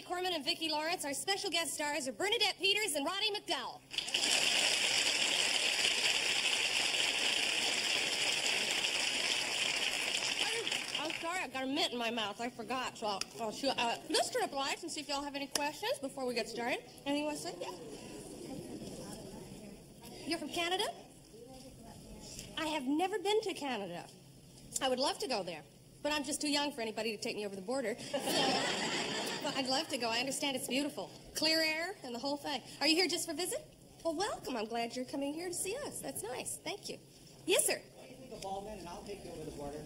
Debbie Corman and Vicki Lawrence. Our special guest stars are Bernadette Peters and Roddy McDowall. I'm sorry, I've got a mint in my mouth. I forgot, so I'll shoot. Let's turn up the lights and see if y'all have any questions before we get started. Anything you want to say? Yeah. You're from Canada? I have never been to Canada. I would love to go there, but I'm just too young for anybody to take me over the border. But I'd love to go. I understand it's beautiful. Clear air and the whole thing. Are you here just for a visit? Well, welcome. I'm glad you're coming here to see us. That's nice. Thank you. Yes, sir. A bald man, and I'll take you over the border.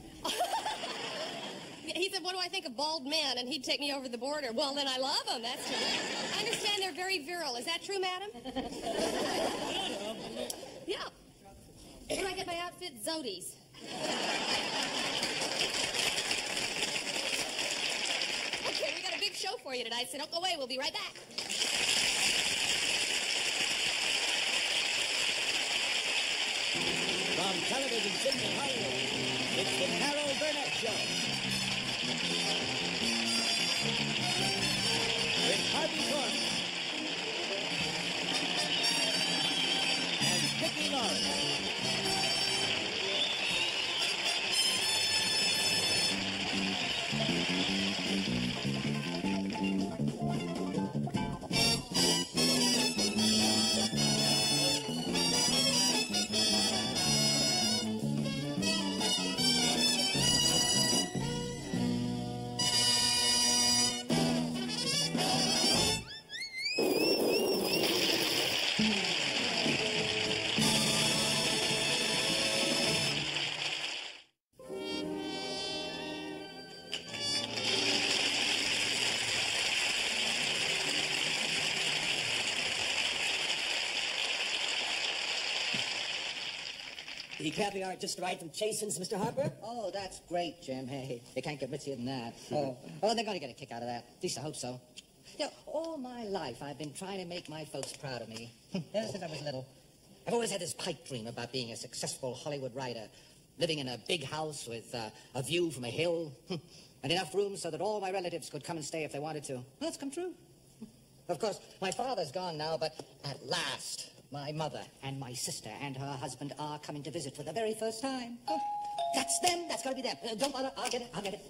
He said, what do I think of bald men? And he'd take me over the border. Well, then I love them. That's true. I understand they're very virile. Is that true, madam? Yeah. Where do I get my outfit? Zodi's. Okay, we got a big show for you tonight, so don't go away. We'll be right back. From television city of Hollywood, it's the Carol Burnett Show. With Harvey Korman and Vicki Lawrence. The caviar just arrived from Chasen's, Mr. Harper? Oh, that's great, Jim. Hey, they can't get richier than that. Oh, they're going to get a kick out of that. At least I hope so. You know, all my life I've been trying to make my folks proud of me. Ever since I was little. I've always had this pipe dream about being a successful Hollywood writer, living in a big house with a view from a hill, and enough room so that all my relatives could come and stay if they wanted to. Well, it's come true. Of course, my father's gone now, but at last, my mother and my sister and her husband are coming to visit for the very first time. Oh, that's them. That's got to be them. Don't bother. I'll get it. I'll get it.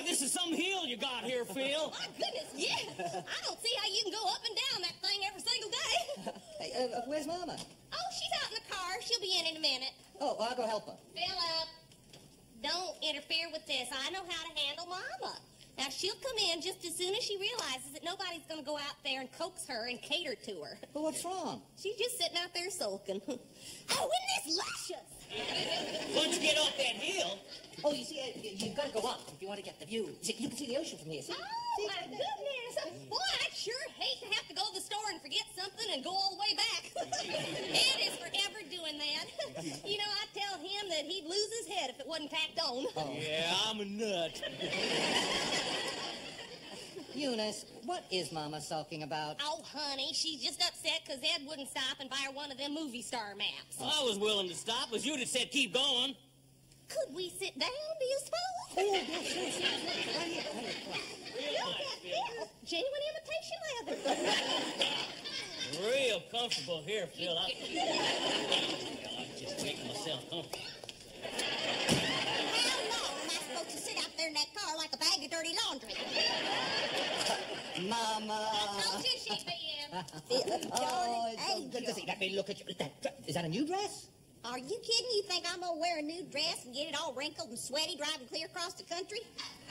This is some hill you got here, Phil. My goodness, yes. I don't see how you can go up and down that thing every single day. Hey, where's Mama? Oh, she's out in the car. She'll be in a minute. Oh, well, I'll go help her. Philip, don't interfere with this. I know how to handle Mama. Now, she'll come in just as soon as she realizes that nobody's going to go out there and coax her and cater to her. Well, what's wrong? She's just sitting out there sulking. Oh, isn't this luscious? Once you get off that hill... Oh, you see, you've got to go up if you want to get the view. See, you can see the ocean from here, see? Oh, my goodness. Boy, I'd sure hate to have to go to the store and forget something and go all the way back. Ed is forever doing that. You know, I tell him that he'd lose his head if it wasn't tacked on. Oh. Yeah, I'm a nut. Eunice, what is Mama sulking about? Oh, honey, she's just upset because Ed wouldn't stop and buy her one of them movie star maps. I was willing to stop, but you'd have said keep going. Could we sit down, do you suppose? Oh, yes. Right here. Look at this. Genuine imitation leather. Real comfortable here, Phil. I'll just make myself comfortable. How long am I supposed to sit out there in that car like a bag of dirty laundry? Mama. How too she be in? Oh, Hey, let me look at you. Is that a new dress? Are you kidding? You think I'm gonna wear a new dress and get it all wrinkled and sweaty driving clear across the country?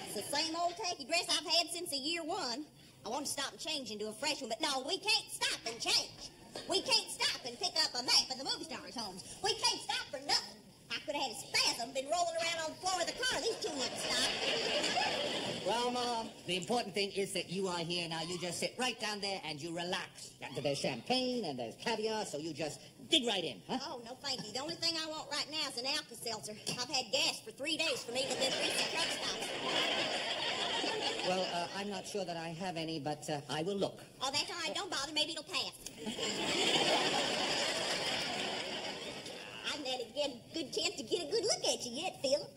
It's the same old tacky dress I've had since the year one. I want to stop and change into a fresh one, but no, we can't stop and change. We can't stop and pick up a map of the movie stars' homes. We can't stop for nothing. I could have had a spasm, been rolling around on the floor of the car. These two wouldn't stop. Well, Mom, the important thing is that you are here now. You just sit right down there and you relax. There's champagne and there's caviar, so you just dig right in, huh? Oh, no, thank you. The only thing I want right now is an Alka-Seltzer. I've had gas for 3 days from eating this recent truck stop. Well, I'm not sure that I have any, but I will look. Oh, that's all right. Don't bother. Maybe it'll pass. I've not get a good chance to get a good look at you yet, Philip.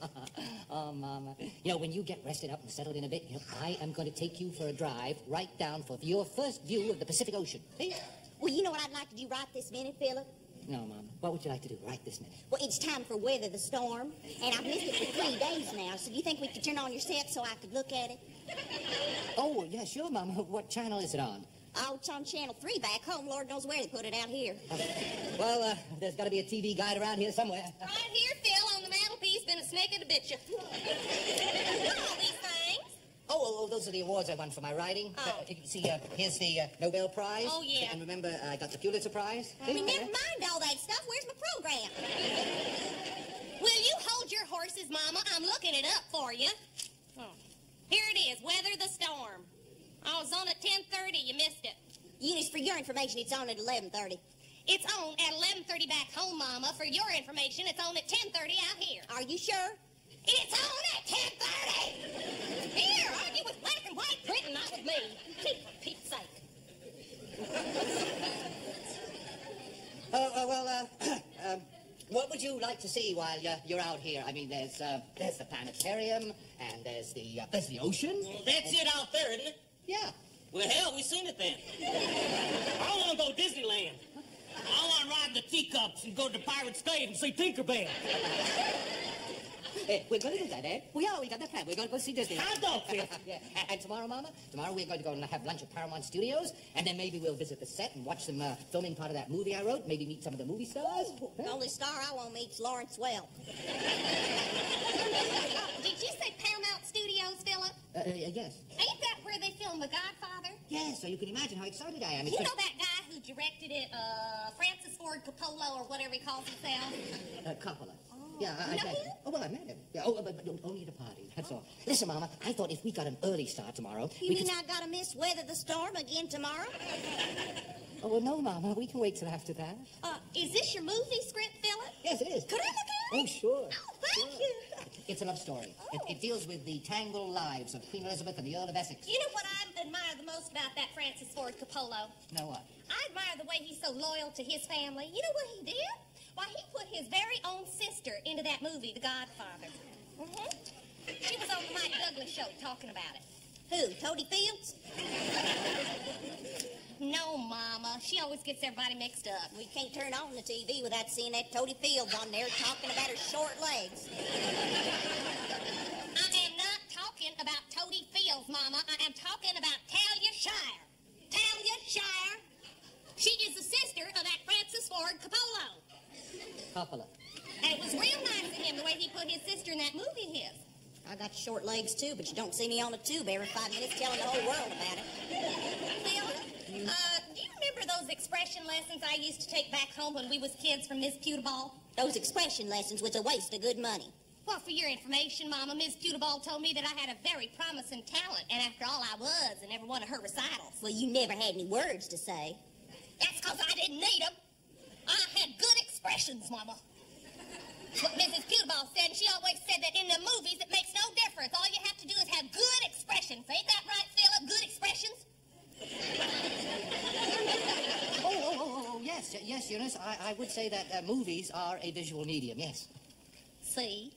Oh, Mama. You know, when you get rested up and settled in a bit, you know, I am going to take you for a drive right down for your first view of the Pacific Ocean. Hey? Well, you know what I'd like to do right this minute, Philip? No, Mama. What would you like to do right this minute? Well, it's time for Weather the Storm, and I've missed it for 3 days now, so do you think we could turn on your set so I could look at it? Oh, yeah, sure, Mama. What channel is it on? Oh, it's on Channel 3 back home. Lord knows where they put it out here. Well, there's got to be a TV guide around here somewhere. Right here, Phil, on the mantelpiece, been a snake in a bitch. What are all these things? Oh, those are the awards I won for my writing. Oh. See, here's the Nobel Prize. Oh, yeah. And remember, I got the Pulitzer Prize. I mean, never mind all that stuff. Where's my program? Will you hold your horses, Mama? I'm looking it up for you. Oh. Here it is, Weather the Storm. I was on at 10:30. You missed it. Eunice, for your information, it's on at 11:30. It's on at 11:30 back home, Mama. For your information, it's on at 10:30 out here. Are you sure? It's on at 10:30. Here, argue with black and white printing, not with me. Keep for Pete's sake. What would you like to see while you're out here? I mean, there's the planetarium, and there's the ocean. Well, that's it out there, isn't it? Yeah. Well, hell, we seen it then. I want to go Disneyland. I want to ride the teacups and go to Pirate's Cave and see Tinkerbell. We're going to do that, eh? We got that plan. We're going to go see Disney. I don't, Phil. Yeah. And tomorrow, Mama? Tomorrow we're going to go and have lunch at Paramount Studios, and then maybe we'll visit the set and watch them filming part of that movie I wrote, maybe meet some of the movie stars. The only star I won't meet's Lawrence Welk. Did you say Paramount Studios, Philip? Yes. Ain't that where they filmed The Godfather? Yes, so you can imagine how excited I am. You know that guy who directed it, Francis Ford Coppola, or whatever he calls himself? Coppola. Yeah, I You know met him? him. Oh, well, I met him. Yeah, but only at a party, that's all. Listen, Mama, I thought if we got an early start tomorrow... You mean I gotta miss Weather the Storm again tomorrow? Oh, well, no, Mama, we can wait till after that. Is this your movie script, Philip? Yes, it is. Could I look at it? Oh, sure. Oh, thank you. It's a love story. It deals with the tangled lives of Queen Elizabeth and the Earl of Essex. You know what I admire the most about that Francis Ford Coppola? Know what? I admire the way he's so loyal to his family. You know what he did? Why, he put his very own sister into that movie, The Godfather. She was on the Mike Douglas show talking about it. Who, Toady Fields? No, Mama. She always gets everybody mixed up. We can't turn on the TV without seeing that Toady Fields on there talking about her short legs. I am not talking about Toady Fields, Mama. I am talking about Talia Shire. Talia Shire. She is the sister of that Francis Ford Coppola. Coppola. And it was real nice of him the way he put his sister in that movie of his. I got short legs, too, but you don't see me on a tube every 5 minutes telling the whole world about it. Phil, do you remember those expression lessons I used to take back home when we was kids from Miss Pewterball? Those expression lessons was a waste of good money. Well, for your information, Mama, Miss Pewterball told me that I had a very promising talent, and after all, I was in every one of her recitals. Well, you never had any words to say. That's because I didn't need them. I had good expressions, Mama. What Mrs. Pewterball said, and she always said that in the movies it makes no difference. All you have to do is have good expressions. Ain't that right, Philip? Good expressions? Yes, Eunice. I would say that movies are a visual medium, yes. See?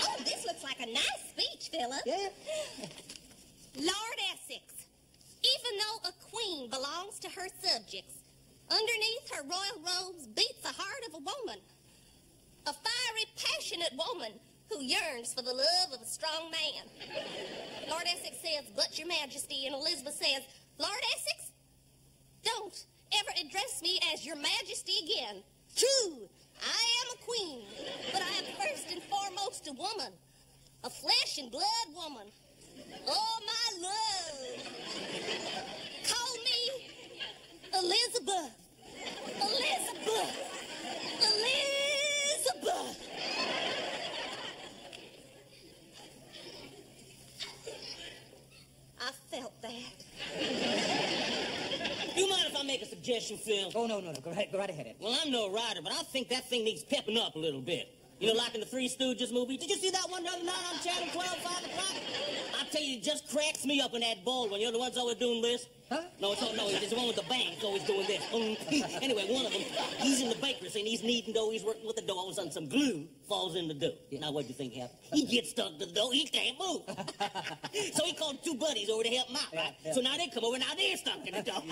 Oh, this looks like a nice speech, Philip. Yeah. Lord Essex, even though a queen belongs to her subjects, underneath her royal robes beats the heart of a woman. A fiery, passionate woman who yearns for the love of a strong man. Lord Essex says, "But your majesty," and Elizabeth says, "Lord Essex, don't ever address me as your majesty again. True, I am a queen, but I am first and foremost a woman. A flesh and blood woman. Oh, my love. Call me Elizabeth. Elizabeth. Elizabeth. I felt that. Do you mind if I make a suggestion, Phil? Oh, no. Go right ahead, Ed. Well, I'm no writer, but I think that thing needs pepping up a little bit. You know, like in the Three Stooges movie. Did you see that one the other night on Channel 12, 5 o'clock? I tell you, it just cracks me up in that bald one. You know the one's always doing this? Huh? No, it's the one with the bang. It's always doing this. Anyway, one of them, he's in the bakery and he's kneading dough. He's working with the dough. All of a sudden, some glue falls in the dough. Yeah. Now, what do you think happened? He gets stuck to the dough. He can't move. So he called 2 buddies over to help him out, right? Yeah. So now they come over. Now they're stuck in the dough.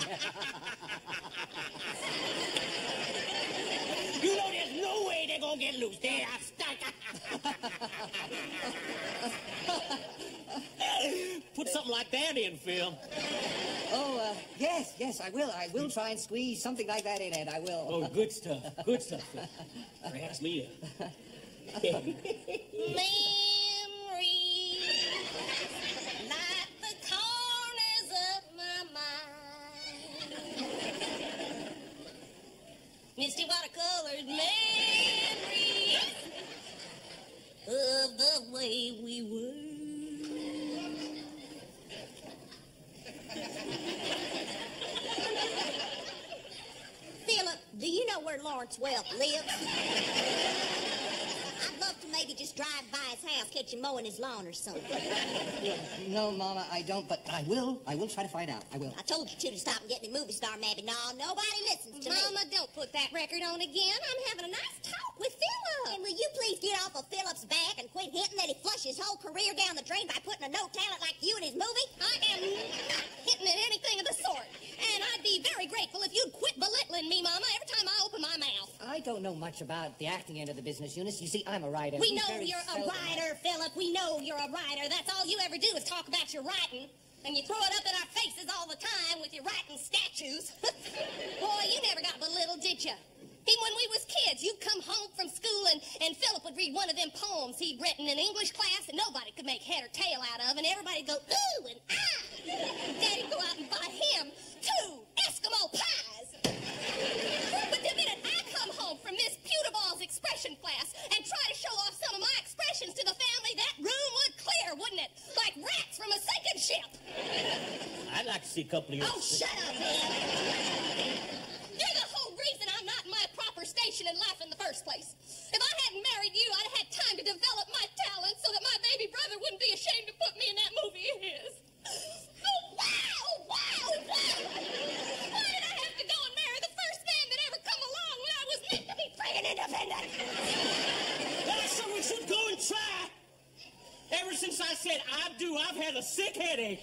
You know, there's no way they're gonna get loose. They are stuck. Put something like that in, Phil. Oh, yes, I will. I will try and squeeze something like that in, Ed. I will. Oh, good stuff, Phil. Perhaps me. Memories like the corners of my mind. Misty watercolored memories of the way we were. Philip, do you know where Lawrence Welk lives? I'd love to maybe just drive by his house, catch him mowing his lawn or something. No, Mama, I don't, but I will. I will try to find out. I will. I told you to stop and get me movie star, Mabby. No, nobody listens to me. Mama, don't put that record on again. I'm having a nice talk with Philip. And will you please get off of Philip's back and quit hinting that he flushed his whole career down the drain by putting a no talent like you in his movie? I am not hitting at anything of the sort. And I'd be very grateful if you'd quit belittling me, Mama, every time I open my mouth. I don't know much about the acting end of the business, Eunice. You see, I'm a writer. We know you're a writer, Philip. We know you're a writer. That's all you ever do is talk about your writing. And you throw it up in our faces all the time with your writing statues. Boy, you never got belittled, did you? Even when we was kids, you'd come home from school and Philip would read one of them poems he'd written in English class that nobody could make head or tail out of, and everybody'd go, ooh, and ah! Daddy'd go out and buy him 2 Eskimo pies. But the minute I come home from Miss Pewterball's expression class and try to show off some of my expressions to the family, that room would clear, wouldn't it? Like rats from a sinking ship. I'd like to see a couple of yours. Oh, shut up, man. You're the whole reason I'm not in my proper station in life in the first place. If I hadn't married you, I'd have had time to develop my talent so that my baby brother wouldn't be ashamed to put me in that movie of his. Oh, wow! Why did I have to go and marry the first man that ever come along when I was meant to be free and independent? So we should go and try. Ever since I said I do, I've had a sick headache.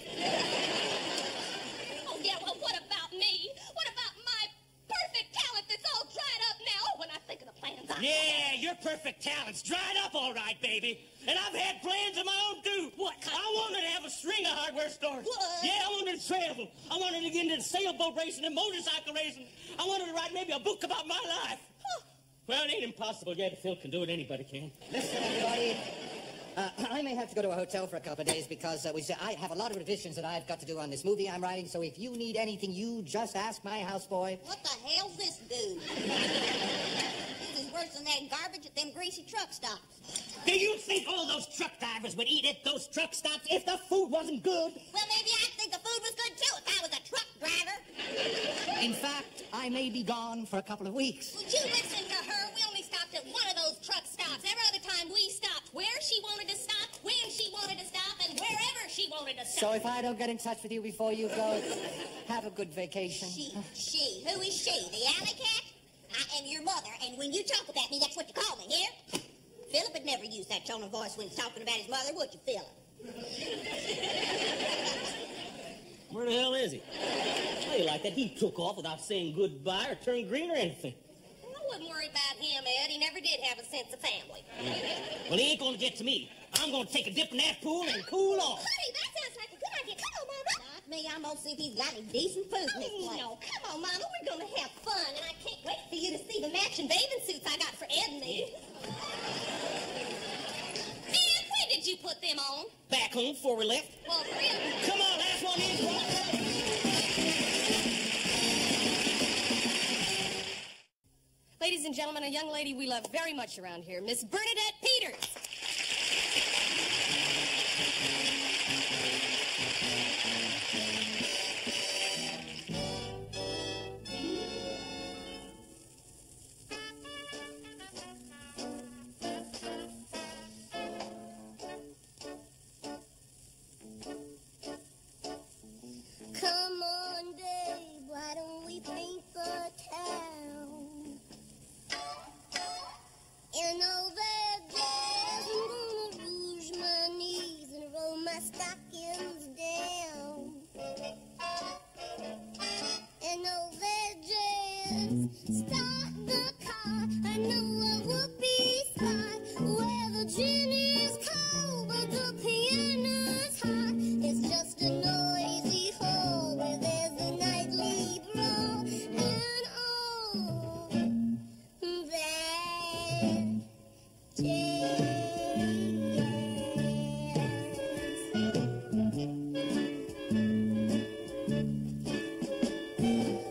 Oh, yeah, well, what about me? What about my perfect talent that's all dried up now when I think of the plans I Yeah, your perfect talent's dried up all right, baby. And I've had plans of my own, too. What kind? I wanted to have a string of hardware stores. What? Yeah, I wanted to travel. I wanted to get into sailboat racing and motorcycle racing. I wanted to write maybe a book about my life. Huh. Well, it ain't impossible yet. If Phil can do it, anybody can. Listen, everybody. I may have to go to a hotel for a couple of days because I have a lot of revisions that I've got to do on this movie I'm writing, so if you need anything, you just ask my houseboy. What the hell's this dude? This is worse than that garbage at them greasy truck stops. Do you think all those truck drivers would eat at those truck stops if the food wasn't good? Well, maybe I'd think the food was good, too, if I was a truck driver. In fact, I may be gone for a couple of weeks. Would you listen to her? We only stopped at one of those truck stops. Every other time we stopped where she wanted to stop, when she wanted to stop, and wherever she wanted to stop. So if I don't get in touch with you before you go, have a good vacation. She. Who is she? The alley cat? I am your mother, and when you talk about me, that's what you call me, here? Philip would never use that tone of voice when he's talking about his mother, would you, Philip? Where the hell is he? How you like that? He took off without saying goodbye or turned green or anything. I wouldn't worry about him, Ed. He never did have a sense of family. Well, he ain't gonna get to me. I'm gonna take a dip in that pool and cool off. Honey, that sounds like a good idea. Come on, Mama. Not me. I'm gonna see if he's got any decent food in this place. No, come on, Mama. We're going to have fun, and I can't wait for you to see the matching bathing suits I got for Ed and me. Ed, when did you put them on? Back home before we left. Well, really? Come on, last one in. Ladies and gentlemen, a young lady we love very much around here, Miss Bernadette Peters. winds down. And oh, that jazz, start the car. I know a whoopee spot where the gin is cold, but the piano's hot. It's just a noisy hall where there's a nightly brawl. And oh, that jazz.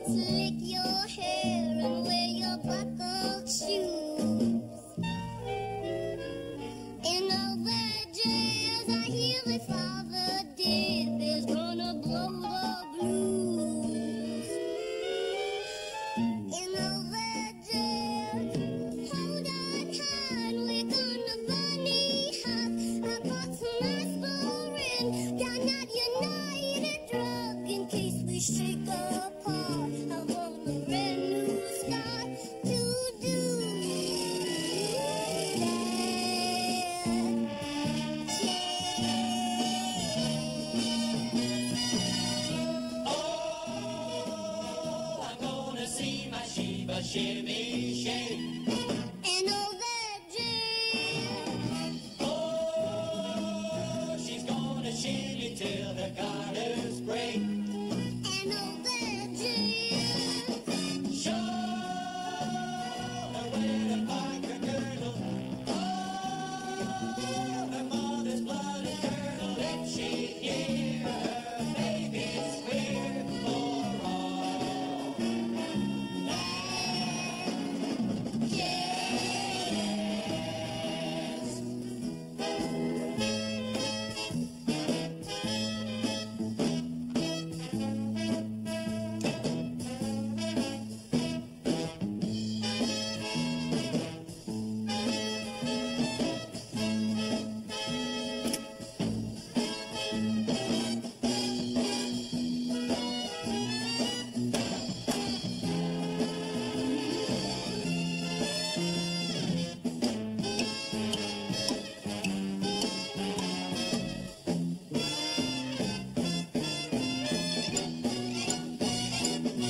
Slick your hair and wear your buckled shoes. In all that jazz, I hear that Father Dip is gonna blow the blues. In all that jazz, hold on hand, we're gonna bunny hop. I bought some aspirin down at United Drug in case we shake apart. I want a brand new start to do Oh, I'm gonna see my Sheba shimmy shake. and all that jazz. Oh, she's gonna shimmy till the garters break. And all that jazz. Show her where to park her girdle. Oh, her mother's blood and curdle. If she hear her baby squeal for all that jazz.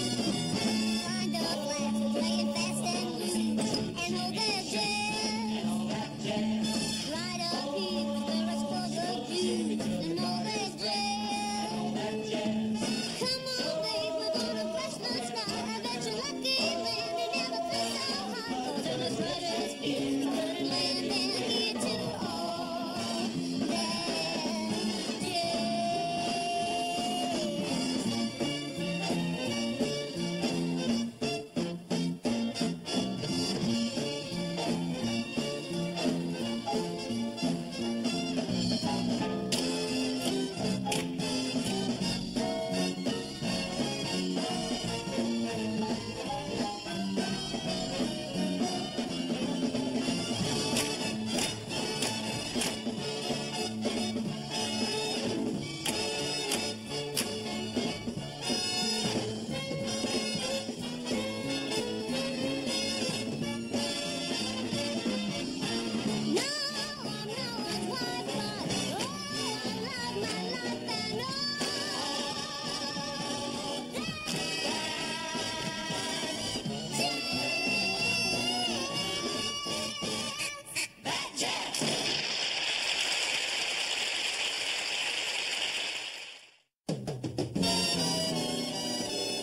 Wind up laughing, playing fast and loose. And all that jazz. Right up here where it's for the Jews. And all that jazz. Come on, babe, we're gonna press the start. I bet you're lucky, man, you never feel so hot. 'Cause in this brother's beer, we couldn't land down here to all that jazz. No, I'm no wife, but oh, I love my life and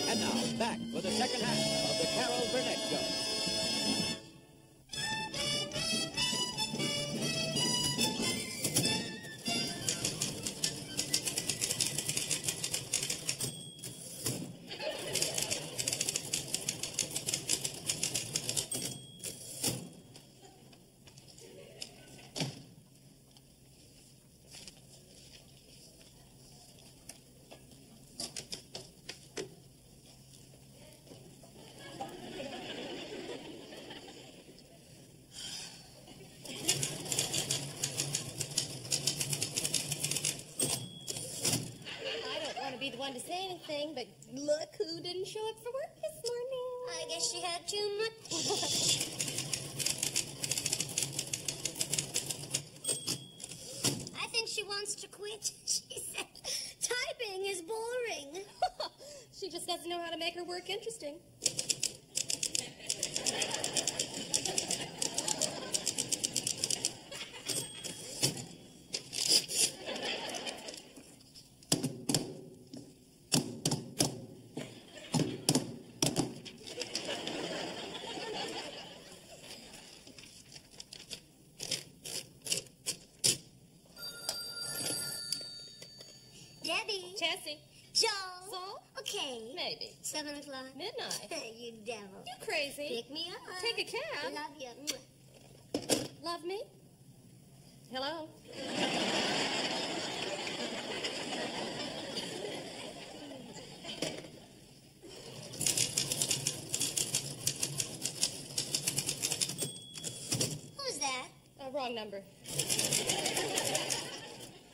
And now, back for the second half of the Carol Burnett Show. be the one to say anything, but look who didn't show up for work this morning. I guess she had too much. I think she wants to quit, she said. She just doesn't know how to make her work interesting. Debbie. Tessie. Joe. So? Okay. Maybe. 7 o'clock. Midnight. You devil. You crazy. Pick me up. Take a cab. Love you. Love me? Hello? Who's that? Wrong number.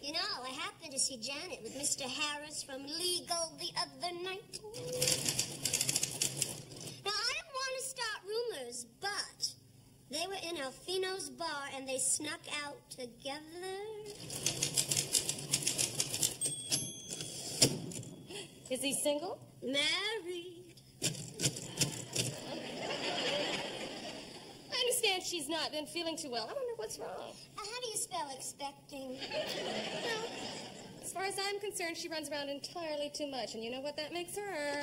You know, I happened to see Janet with Mr. Harris from Legal the other night. Now, I don't want to start rumors, but they were in Alfino's bar and they snuck out together. Is he single? Married. I understand she's not been feeling too well. I wonder what's wrong. How do you spell expecting? Well, as far as I'm concerned, she runs around entirely too much, and you know what that makes her?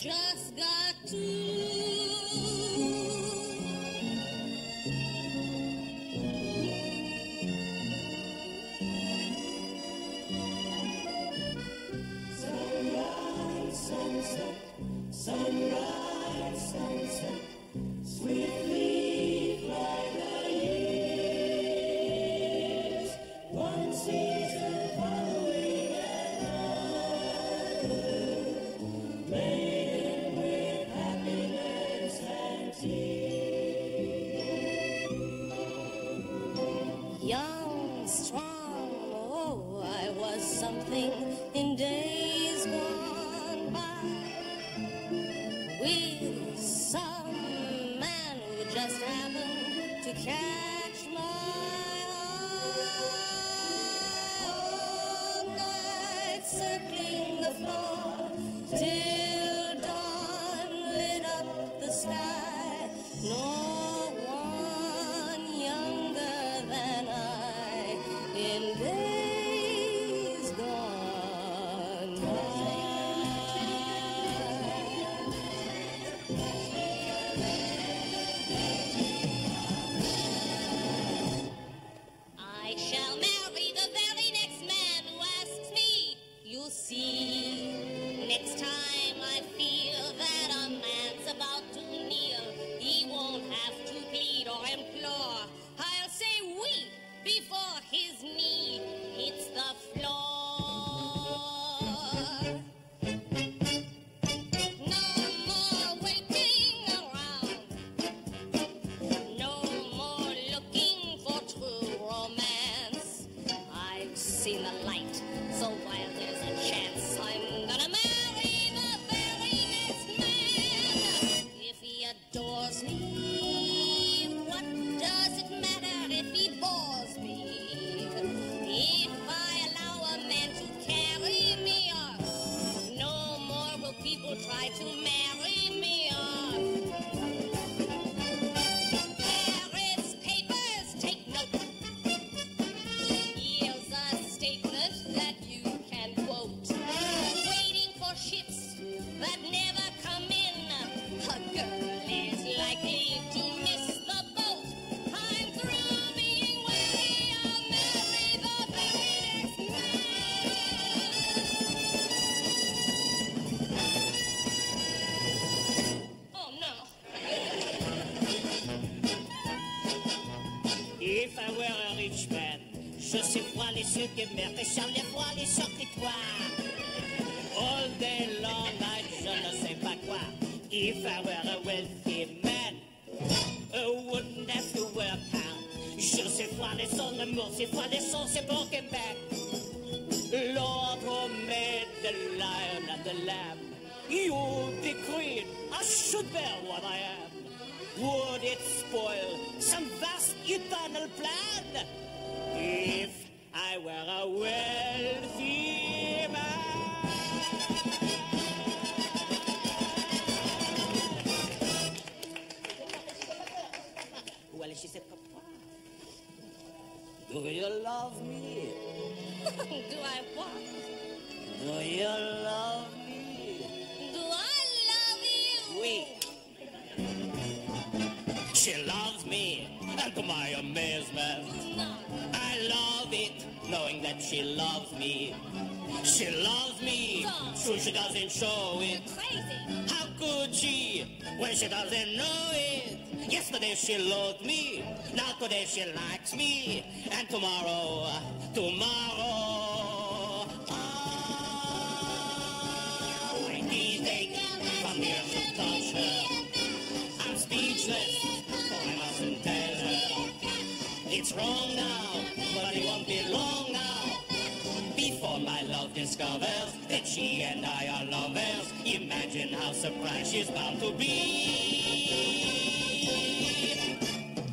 Just got to... Sunset, sunrise, sunset, sweetly fly the years. One season following another, laden with happiness and tears. Young, strong, oh, I was something in days gone by. With some man who just happened to catch my eye. All night circling the floor till dawn lit up the sky. No one younger than I in days gone by. I shall marry the very next man who asks me. You'll see, next time I feel that a man's about to kneel, he won't have to plead or implore. I'll say we before his knee hits the floor. No more waiting around. No more looking for true romance. I've seen the light, so while there's a chance, I'm gonna marry the very next man. If he adores me, what does it matter if he bores me? If I allow a man to carry me off, no more will people try to marry me off. Paris papers, take note. Here's a statement that you can quote. Waiting for ships that never come in. A girl is likely to miss the boat. I'm through being wary. I'll marry the very next man. Oh no. If I were a rich man, je sais froid les yeux qui meurent, et charles froid les sortitoires. All day long, je ne sais pas quoi. If I were a wealthy man, I wouldn't have to work hard. Je sais froid les sons d'amour, c'est froid les sons, c'est pour Québec. Lord who made the lion and the lamb, you decreed I should bear what I am. Would it spoil some vast eternal plan if I were a wealthy man? she loves me. She loves me, so she doesn't show it. Crazy. How could she, when she doesn't know it? Yesterday she loved me, now today she likes me, and tomorrow, I can't take from here to touch her. I'm speechless, for I mustn't tell her. It's wrong now, but it won't be long now. Before my love discovers that she and I are lovers, imagine how surprised she's bound to be.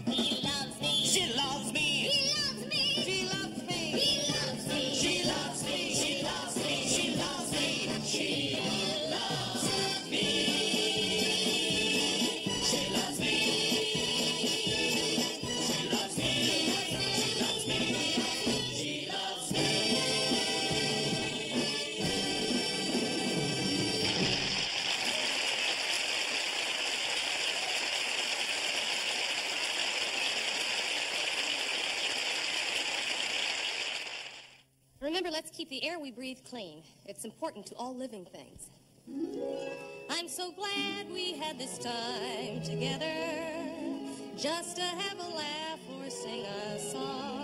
He loves me. She loves me. He loves me. She loves me. He loves me. She loves me. She loves me. She loves me. She loves me. She loves me. She loves me. She loves me. She loves me. Remember, let's keep the air we breathe clean. It's important to all living things. I'm so glad we had this time together, just to have a laugh or sing a song.